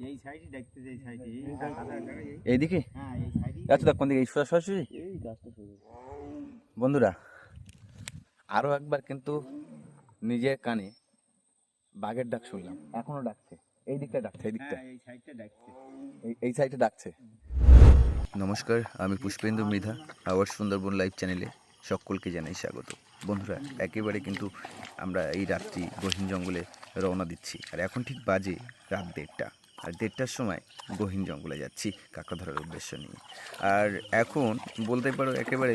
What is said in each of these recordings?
এই সাইডে দেখতে এই সাইডে এইদিকে হ্যাঁ এই সাইডে আচ্ছা দেখ কোন দিকে এই সরাসরি এই গাছটা শুরু বন্ধুরা আরো একবার কিন্তু নিজের কানে বাঘের ডাক শুনলাম এখনো ডাকছে এই দিকটা ডাকছে এই দিকটা এই সাইডটা দেখতে এই সাইডে ডাকছে। নমস্কার, আমি পুষ্পেন্দু মৃধা, আওয়ার সুন্দরবন লাইভ চ্যানেলে সকলকে জানাই স্বাগত। বন্ধুরা একেবারে কিন্তু আমরা এই রাত্রি গহীন জঙ্গলে রওনা দিচ্ছি, আর এখন ঠিক বাজে রাত 1:30, আর 1:30টার সময় গহীন জঙ্গলে যাচ্ছি কাঁকড়া ধরার উদ্দেশ্য নিয়ে। আর এখন বলতে পারো একেবারে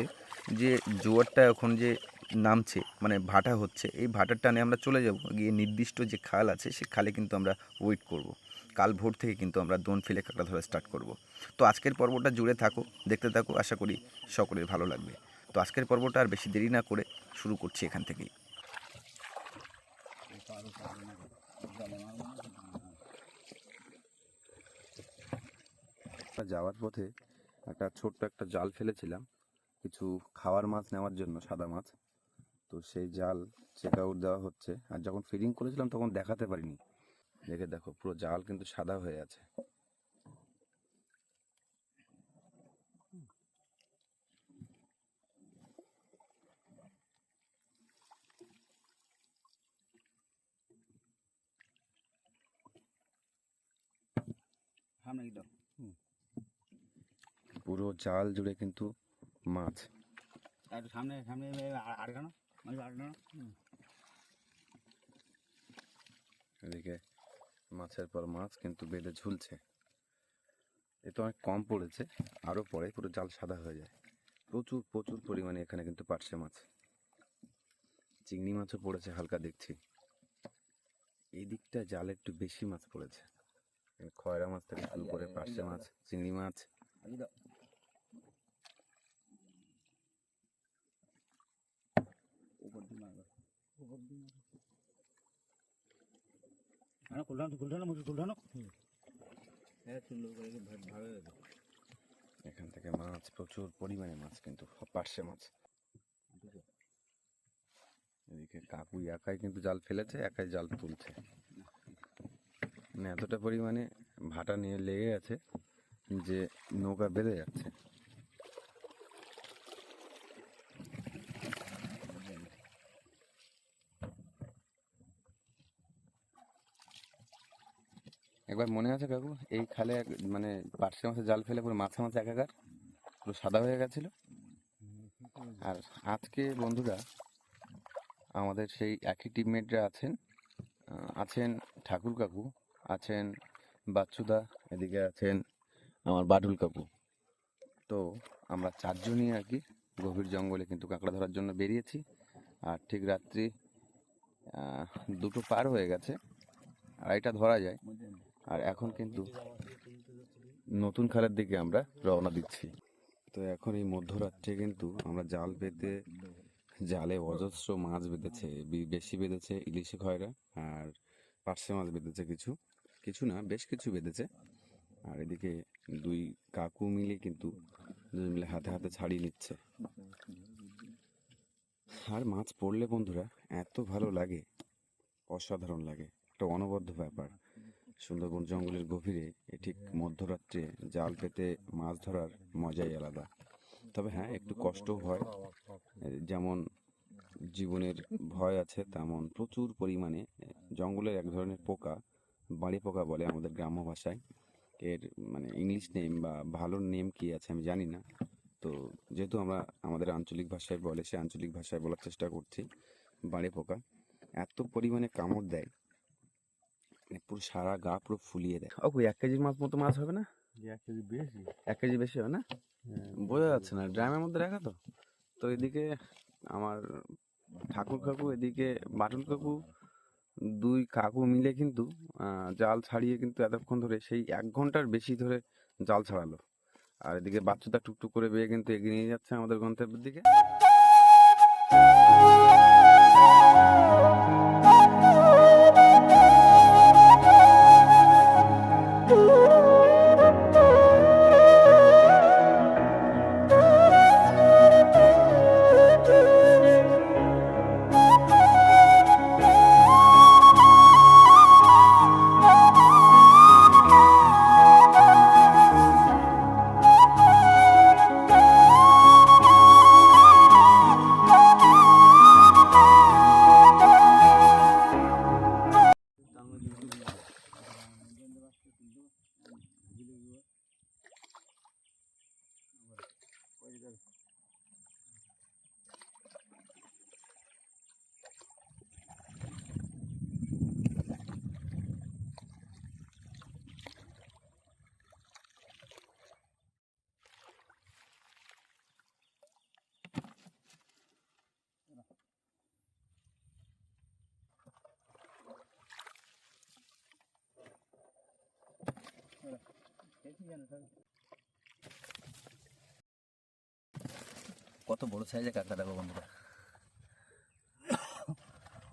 যে জোয়ারটা এখন যে নামছে মানে ভাটা হচ্ছে, এই ভাটার টানে আমরা চলে যাব গিয়ে নির্দিষ্ট যে খাল আছে সে খালে কিন্তু আমরা ওয়েট করব। কাল ভোর থেকে কিন্তু আমরা দোন ফেলে কাঁকড়া ধরা স্টার্ট করব। তো আজকের পর্বটা জুড়ে থাকো, দেখতে থাকো, আশা করি সকলের ভালো লাগবে। তো আজকের পর্বটা আর বেশি দেরি না করে শুরু করছি এখান থেকেই। যাওয়ার পথে একটা ছোট্ট একটা জাল ফেলেছিলাম কিছু খাওয়ার মাছ নেওয়ার জন্য, সাদা মাছ। তো সেই জাল চেক আউট দেওয়া হচ্ছে, আর যখন ফিডিং করেছিলাম তখন দেখাতে পারিনি। দেখে দেখো পুরো জাল কিন্তু সাদা হয়ে আছে। পুরো জাল জুড়ে কিন্তু মাছ। আর সামনে সামনে আটকানো মানে আটকানো। এদিকে মাছের পর মাছ কিন্তু বেঁধে ঝুলছে। এ তো অনেক কম পড়েছে, আরও পরে পুরো জাল সাদা হয়ে যায়। প্রচুর প্রচুর পরিমাণে এখানে কিন্তু পার্শে মাছ, চিংড়ি মাছও পড়েছে হালকা দেখছি। এই দিকটা জালে একটু বেশি মাছ পড়েছে, খয়রা মাছ থেকে শুরু করে পার্শে মাছ, চিংড়ি মাছ। এখান থেকে মাছ প্রচুর পরিমাণে মাছ কিন্তু পার্শে মাছ। এদিকে কাকু একাই কিন্তু জাল ফেলেছে, একাই জাল তুলছে, মানে এতটা পরিমাণে ভাটা নিয়ে লেগে আছে যে নৌকা বেঁধে যাচ্ছে। একবার মনে আছে কাকু এই খালে মানে পার্শে মাছের জাল ফেলে পুরো মাছে মাছে একাকার পুরো সাদা হয়ে গেছিল। আর আজকে বন্ধুরা আমাদের সেই একই টিমমেটরা আছেন ঠাকুর কাকু, আছেন বাচ্চুদা, এদিকে আছেন আমার বাটুল কাকু। তো আমরা 4 জনই আর কি গভীর জঙ্গলে কিন্তু কাঁকড়া ধরার জন্য বেরিয়েছি। আর ঠিক রাত্রি 2টো পার হয়ে গেছে, 2:30টা ধরা যায়। আর এখন কিন্তু নতুন খালের দিকে আমরা রওনা দিচ্ছি। তো এখন এই মধ্যরাত্রে কিন্তু আমরা জাল পেতে, জালে অজস্র মাছ বেঁধেছে, বেশি বেঁধেছে ইলিশে খয়রা, আর পার্শে মাছ বেঁধেছে কিছু কিছু না বেশ কিছু বেঁধেছে। আর এদিকে 2 কাকু মিলে কিন্তু দুজন মিলে হাতে হাতে ছাড়িয়ে নিচ্ছে। আর মাছ পড়লে বন্ধুরা এত ভালো লাগে, অসাধারণ লাগে, একটা অনবদ্য ব্যাপার। সুন্দরবন জঙ্গলের গভীরে ঠিক মধ্যরাত্রে জাল পেতে মাছ ধরার মজাই আলাদা। তবে হ্যাঁ, একটু কষ্টও হয়, যেমন জীবনের ভয় আছে তেমন প্রচুর পরিমাণে জঙ্গলের এক ধরনের পোকা, বাড়ি পোকা বলে আমাদের গ্রাম্য ভাষায়। এর মানে ইংলিশ নেম বা ভালো নেম কি আছে আমি জানি না। তো যেহেতু আমরা আমাদের আঞ্চলিক ভাষায় বলে, সে আঞ্চলিক ভাষায় বলার চেষ্টা করছি। বাড়ি পোকা এত পরিমাণে কামড় দেয়, পুরো সারা গা পুরো ফুলিয়ে দেয়। ওকে 1 কেজির মতো মাছ হবে না? 1 কেজি বেশি, 1 কেজি বেশি হবে না? বোঝা যাচ্ছে না, ড্রামের মধ্যে রাখা তো। তো এদিকে আমার ঠাকুর কাকু, এদিকে বাটুল কাকু, 2 কাকু মিলে কিন্তু জাল ছাড়িয়ে কিন্তু এতক্ষণ ধরে সেই 1 ঘন্টার বেশি ধরে জাল ছাড়ালো। আর এদিকে বাচ্চাটা টুকটুক করে বেয়ে কিন্তু এগিয়ে নিয়ে যাচ্ছে আমাদের গন্তব্যের দিকে। কত বড় সাইজের কাঁকড়া দেখো বন্ধুরা,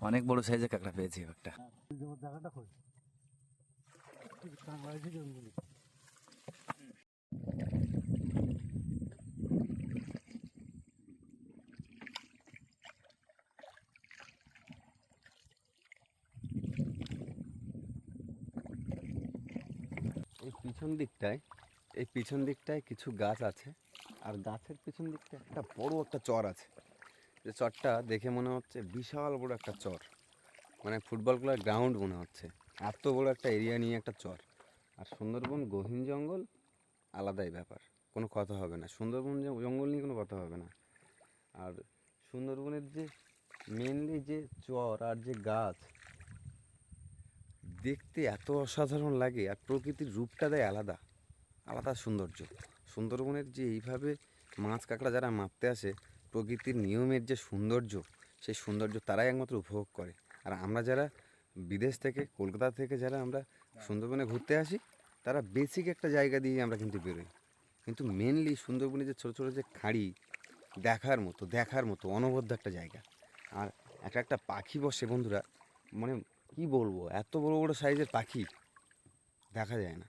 অনেক বড় সাইজের কাঁকড়া পেয়েছি একটা। এই পিছন দিকটায় কিছু গাছ আছে, আর গাছের পিছন দিকটায় একটা বড় একটা চর আছে। যে চরটা দেখে মনে হচ্ছে বিশাল বড় একটা চর, মানে ফুটবল খেলার গ্রাউন্ড মনে হচ্ছে, এত বড় একটা এরিয়া নিয়ে একটা চর। আর সুন্দরবন গহীন জঙ্গল আলাদাই ব্যাপার, কোনো কথা হবে না। সুন্দরবন জঙ্গল নিয়ে কোনো কথা হবে না। আর সুন্দরবনের যে মেনলি যে চর আর যে গাছ দেখতে এত অসাধারণ লাগে, আর প্রকৃতির রূপটা দেয় আলাদা আলাদা সৌন্দর্য। সুন্দরবনের যে এইভাবে মাছ কাঁকড়া যারা মারতে আসে, প্রকৃতির নিয়মের যে সৌন্দর্য, সেই সৌন্দর্য তারাই একমাত্র উপভোগ করে। আর আমরা যারা বিদেশ থেকে, কলকাতা থেকে যারা আমরা সুন্দরবনে ঘুরতে আসি, তারা বেসিক একটা জায়গা দিয়ে আমরা কিন্তু বেরোই, কিন্তু মেনলি সুন্দরবনে যে ছোটো ছোটো যে খাঁড়ি, দেখার মতো অনবদ্য একটা জায়গা। আর একটা পাখি বসে বন্ধুরা, মানে কি বলবো, এত বড় বড় সাইজের পাখি দেখা যায় না।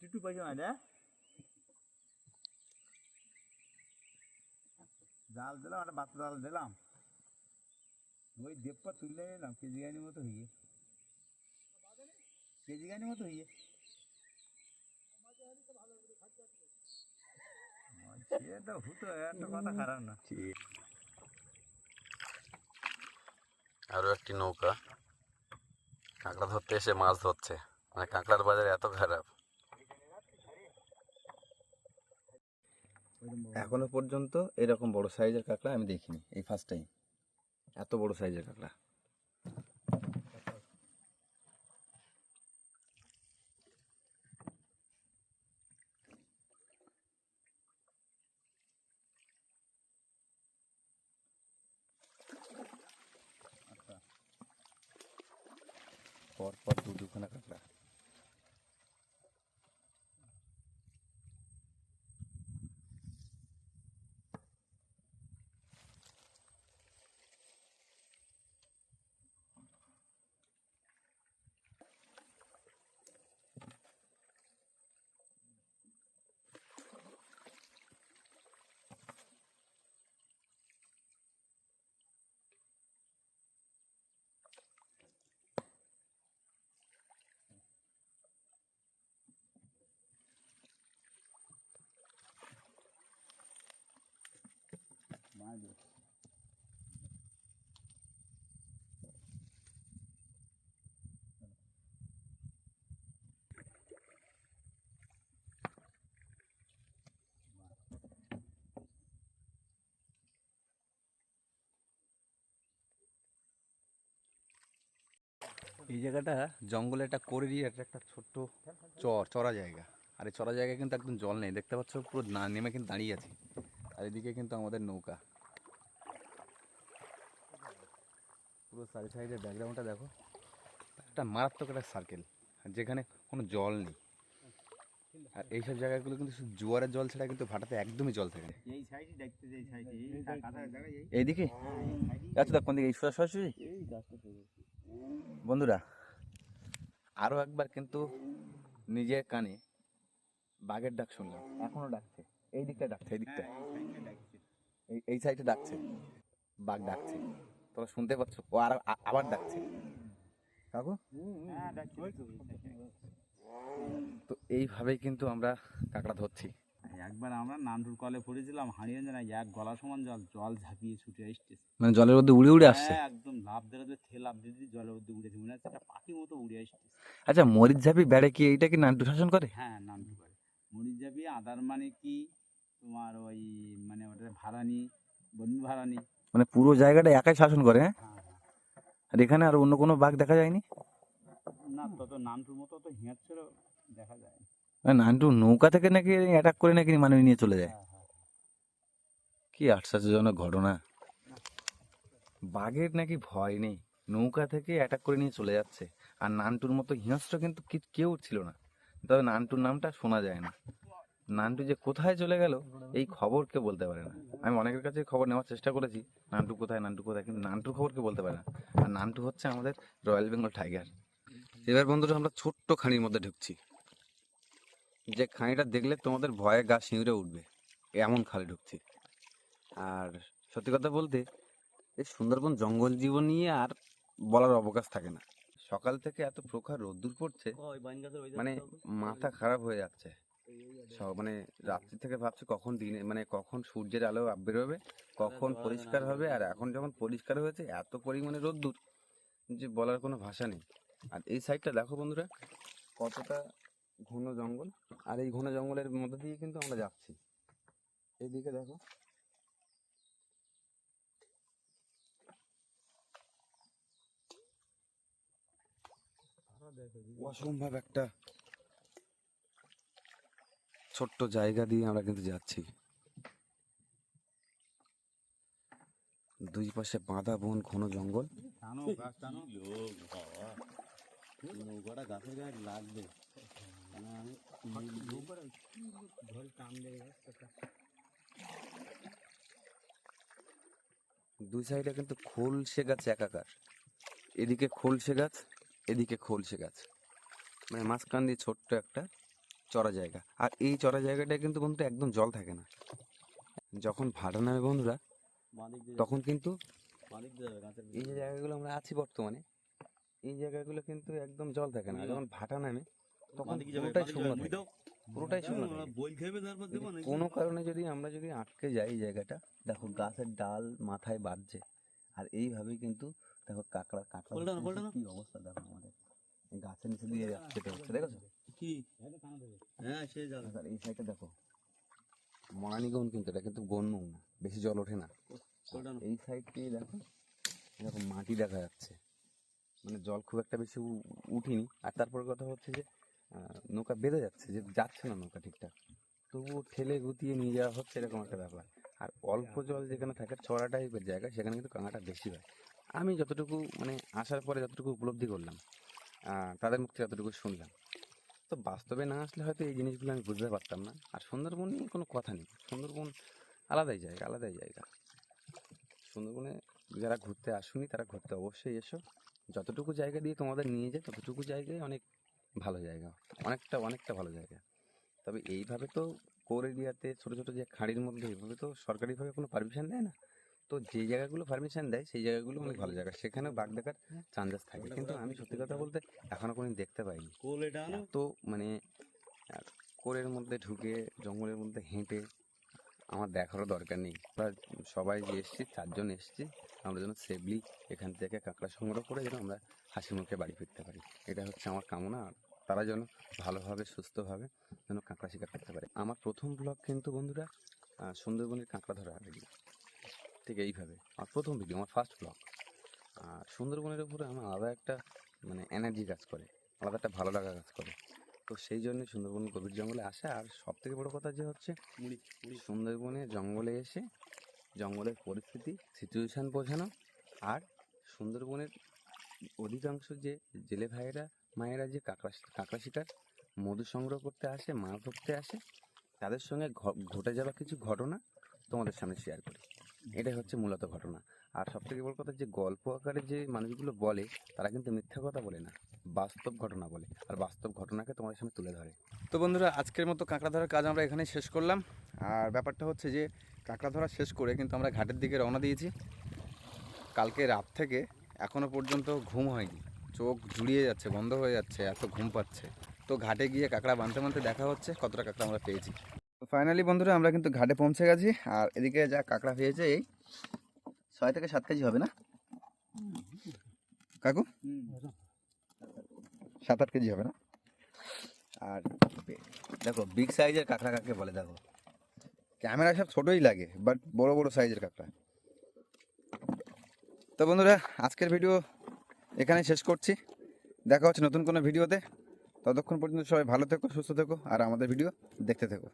একটু পাইছো না, জাল দিলাম, একটা বাচ্চা জাল দিলাম, ওই দেবপা তুলে নিলাম কেজি গানির মতো হয়ে, কেজি গানির মতো হয়ে সেটা হতো, একটা কথা খারাপ না। আরও একটি নৌকা কাঁকড়া ধরতে এসে মাছ ধরছে, মানে কাঁকড়ার বাজার এত খারাপ। এখনো পর্যন্ত এরকম বড় সাইজের কাঁকড়া আমি দেখিনি, এই ফার্স্ট টাইম এত বড় সাইজের কাঁকড়া। পরপর দুখানা কাঁকড়া। এই জায়গাটা জঙ্গলে একটা করে দিয়ে একটা ছোট্ট চড়া জায়গা। আর এই চড়া জায়গায় কিন্তু একদম জল নেই, দেখতে পাচ্ছ পুরো নেমে কিন্তু দাঁড়িয়ে আছে। আর এদিকে কিন্তু আমাদের নৌকা, পুরো চারি সাইডের ব্যাকগ্রাউন্ডটা দেখো, একটা মারাত্মক একটা সার্কেল, যেখানে কোনো জল নেই। আর এইসব জায়গাগুলো কিন্তু শুধু জোয়ারের জল ছাড়া কিন্তু ভাটাতে একদমই জল থাকে না। এই সাইডই দেখতে, এই সাইডে এইদিকে আচ্ছা, দেখ কোন দিকে, এই সরাসরি বন্ধুরা। আরও একবার কিন্তু নিজের কানে বাঘের ডাক শুনলাম, এখনো ডাকছে, এই দিকটা ডাকছে, এই দিকটা, এই সাইডে ডাকছে, বাঘ ডাকছে, তোরা শুনতে পাচ্ছ? ও আর আবার ডাকছে কাকু। তো এইভাবেই কিন্তু আমরা কাঁকড়া ধরছি। একবার আমরা নান্টুর কলে পড়েছিলাম, হারিয়ে না এক গলা সমান জল, জল ঝাঁপিয়ে ছুটে আসতেছে। মানে জলের মধ্যে উড়ে উড়ে আসছে। হ্যাঁ, একদম লাফ দিয়ে লাফ দিয়ে জলের মধ্যে উড়েছে, মনে হচ্ছে একটা পাখি মতো উড়ে আসতেছে। আচ্ছা, মরিচ ঝাঁপি বেড়ে কি এইটা কি নান্টু শাসন করে? হ্যাঁ, নান্টু করে। মরিচ ঝাঁপি আদার মানে কি তোমার ওই মানে ওটা ভাড়ানি, বন্য ভাড়ানি। মানে পুরো জায়গাটা একাই শাসন করে, হ্যাঁ? হ্যাঁ হ্যাঁ। আর এখানে আর অন্য কোনো বাঘ দেখা যায়নি? না, তত নান্টুর মতো তো হিংস্র দেখা যায় না। মানে নান্টু নৌকা থেকে নাকি অ্যাটাক করে নাকি মানুষ নিয়ে চলে যায়? হ্যাঁ হ্যাঁ। কি আশ্চর্যজনক ঘটনা! বাঘের নাকি ভয় নেই, নৌকা থেকে অ্যাটাক করে নিয়ে চলে যাচ্ছে। আর নান্টুর মতো হিংস্র কিন্তু কেউ ছিল না। তবে নান্টুর নামটা শোনা যায় না। নান্টু যে কোথায় চলে গেল এই খবর কেউ বলতে পারে না। আমি অনেকের কাছে খবর নেওয়ার চেষ্টা করেছি, নান্টু কোথায়, নান্টু কোথায়, কিন্তু নান্টুর খবর কেউ বলতে পারে না। আর নান্টু হচ্ছে আমাদের রয়্যাল বেঙ্গল টাইগার। এবার বন্ধুরা আমরা ছোট্ট খাঁড়ির মধ্যে ঢুকছি, যে খাঁড়িটা দেখলে তোমাদের ভয়ে গা শিউরে উঠবে, এমন খালি ঢুকছি। আর সত্যি কথা বলতে এই সুন্দরবন জঙ্গল জীবন নিয়ে আর বলার অবকাশ থাকে না। সকাল থেকে এত প্রখর রোদ্দুর পড়ছে, মানে মাথা খারাপ হয়ে যাচ্ছে। সব মানে রাত্রি থেকে ভাবছি কখন দিনে মানে কখন সূর্যের আলো বেরোবে, কখন পরিষ্কার হবে। আর এখন যখন পরিষ্কার হয়েছে এত পরিমাণে রোদ্দুর যে বলার কোনো ভাষা নেই। আর এই সাইডটা দেখো বন্ধুরা কতটা ঘন জঙ্গল, আর এই ঘন জঙ্গলের মধ্যে দিয়ে কিন্তু আমরা যাচ্ছি। এইদিকে দেখো, অসম্ভব একটা ছোট্ট জায়গা দিয়ে আমরা কিন্তু যাচ্ছি। দুই পাশে বাঁধা বন, ঘন জঙ্গল। টানো গাছ টানো, নৌকাটা গাছের গায়ে লাগবে। দুই সাইডে কিন্তু খোলসে গাছ একাকার, এদিকে খোলসে গাছ, এদিকে খোলসে গাছ, মানে মাঝখান দিয়ে ছোট্ট একটা চড়া জায়গা। আর এই চড়া জায়গাটায় কিন্তু বন্ধুরা একদম জল থাকে না। যখন ভাটা নামে বন্ধুরা তখন কিন্তু এই যে জায়গাগুলো আমরা আছি বর্তমানে, এই জায়গাগুলো কিন্তু একদম জল থাকে না। যখন ভাটা নামে তখন পুরোটাই শুকনো থাকে, পুরোটাই শুকনো থাকে। কোনো কারণে আমরা যদি আটকে যাই এই জায়গাটা, দেখো গাছের ডাল মাথায় বাঁধছে। আর এইভাবেই কিন্তু দেখো কাঁকড়া কি অবস্থা দেখো আমাদের, এই গাছের নিচে দিয়ে যেতে হচ্ছে, দেখেছো কি? হ্যাঁ, সে যাবে। আর এই সাইডটা দেখো মরানি গন, কিন্তু এটা কিন্তু গনমুখ না, বেশি জল ওঠে না। এই সাইড দিয়ে দেখো এরকম মাটি দেখা যাচ্ছে, মানে জল খুব একটা বেশি উঠিনি। আর তারপর কথা হচ্ছে যে নৌকা বেঁধে যাচ্ছে, যে যাচ্ছে না নৌকা ঠিকঠাক, তবুও ঠেলে গুতিয়ে নিয়ে যাওয়া হচ্ছে, এরকম একটা ব্যাপার। আর অল্প জল যেখানে থাকে, চড়া টাইপের জায়গা, সেখানে কিন্তু কাঁকড়াটা বেশি হয়। আমি যতটুকু মানে আসার পরে যতটুকু উপলব্ধি করলাম, তাদের মুখ থেকে যতটুকু শুনলাম, তো বাস্তবে না আসলে হয়তো এই জিনিসগুলো আমি বুঝতে পারতাম না। আর সুন্দরবন নিয়ে কোনো কথা নেই, সুন্দরবন আলাদাই জায়গা, আলাদাই জায়গা। সুন্দরবনে যারা ঘুরতে আসুনি তারা ঘুরতে অবশ্যই এসো। যতটুকু জায়গা দিয়ে তোমাদের নিয়ে যায় ততটুকু জায়গায় অনেক ভালো জায়গা, অনেকটা অনেকটা ভালো জায়গা। তবে এইভাবে তো কোর এরিয়াতে ছোটো ছোটো যে খাঁড়ির মধ্যে এইভাবে তো সরকারিভাবে কোনো পারমিশন দেয় না। তো যে জায়গাগুলো পারমিশন দেয় সেই জায়গাগুলো অনেক ভালো জায়গা, সেখানেও বাঘ দেখার চান্সেস থাকে। কিন্তু আমি সত্যি কথা বলতে এখনো কোনো দেখতে পাইনি। তো মানে কোরের মধ্যে ঢুকে জঙ্গলের মধ্যে হেঁটে আমার দেখারও দরকার নেই। আমরা সবাই যে এসেছি, 4 জন এসেছি, আমরা যেন সেফলি এখান থেকে কাঁকড়া সংগ্রহ করে যেন আমরা হাসি মুখে বাড়ি ফিরতে পারি, এটা হচ্ছে আমার কামনা। আর তারা যেন ভালোভাবে সুস্থভাবে যেন কাঁকড়া শিকার করতে পারে। আমার প্রথম ব্লগ কিন্তু বন্ধুরা সুন্দরবনের কাঁকড়া ধরা ভিডিও, ঠিক এইভাবে আমার প্রথম ভিডিও, আমার ফার্স্ট ব্লগ। আর সুন্দরবনের উপরে আমার আলাদা একটা মানে এনার্জি কাজ করে, আলাদা একটা ভালো লাগা কাজ করে। তো সেই জন্য সুন্দরবন গভীর জঙ্গলে আসা। আর সব থেকে বড়ো কথা যে হচ্ছে সুন্দরবনে জঙ্গলে এসে জঙ্গলের পরিস্থিতি সিচুয়েশান বোঝানো। আর সুন্দরবনের অধিকাংশ যে জেলে ভাইয়েরা মায়েরা যে কাঁকড়া শিকার, মধু সংগ্রহ করতে আসে, মাছ ধরতে আসে, তাদের সঙ্গে ঘটে যাওয়া কিছু ঘটনা তোমাদের সামনে শেয়ার করি। এটাই হচ্ছে মূলত ঘটনা। আর সব থেকে বড় কথা, যে গল্প আকারে যে মানুষগুলো বলে তারা কিন্তু মিথ্যা কথা বলে না, বাস্তব ঘটনা বলে, আর বাস্তব ঘটনাকে তোমাদের সামনে তুলে ধরে। তো বন্ধুরা, আজকের মতো কাঁকড়া ধরার কাজ আমরা এখানেই শেষ করলাম। আর ব্যাপারটা হচ্ছে যে কাঁকড়া ধরা শেষ করে কিন্তু আমরা ঘাটের দিকে রওনা দিয়েছি। কালকে রাত থেকে এখনও পর্যন্ত ঘুম হয়নি, চোখ জুড়িয়ে যাচ্ছে, বন্ধ হয়ে যাচ্ছে, এত ঘুম পাচ্ছে। তো ঘাটে গিয়ে কাঁকড়া বাঁধতে বাঁধতে দেখা হচ্ছে কতটা কাঁকড়া আমরা পেয়েছি। ফাইনালি বন্ধুরা আমরা কিন্তু ঘাটে পৌঁছে গেছি। আর এদিকে যা কাঁকড়া পেয়েছে এই 6 থেকে 7 কেজি হবে না কাকু? 7-8 কেজি হবে না? আর দেখো বিগ সাইজের কাঁকড়া কাকে বলে দেখো, ক্যামেরা সব ছোটোই লাগে বাট বড় বড় সাইজের কাঁকড়া। তো বন্ধুরা আজকের ভিডিও এখানে শেষ করছি, দেখা হচ্ছে নতুন কোনো ভিডিওতে। ততক্ষণ পর্যন্ত সবাই ভালো থেকো, সুস্থ থেকো, আর আমাদের ভিডিও দেখতে থেকো।